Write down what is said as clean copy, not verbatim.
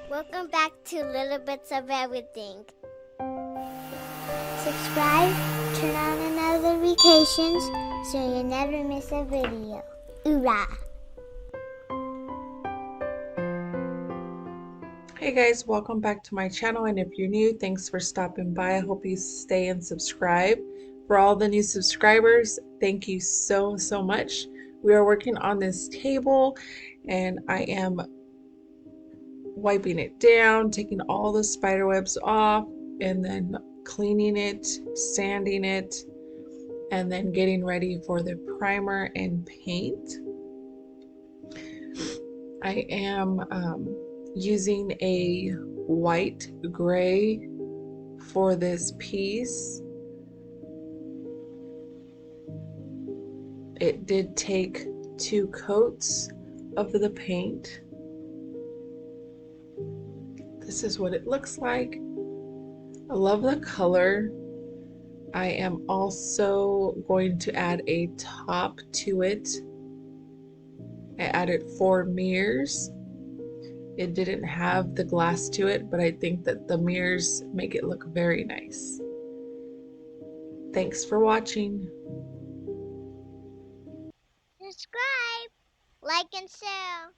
Welcome back to Little Bits of Everything. Subscribe, turn on notifications so you never miss a video. Hoorah! Hey guys, welcome back to my channel, and if you're new, thanks for stopping by. I hope you stay and subscribe. For all the new subscribers, thank you so much. We are working on this table and I am wiping it down, taking all the spider webs off, and then cleaning it, sanding it, and then getting ready for the primer and paint. I am using a white gray for this piece. It did take 2 coats of the paint. This is what it looks like. I love the color. I am also going to add a top to it. I added 4 mirrors. It didn't have the glass to it, but I think that the mirrors make it look very nice. Thanks for watching. Subscribe, like, and share.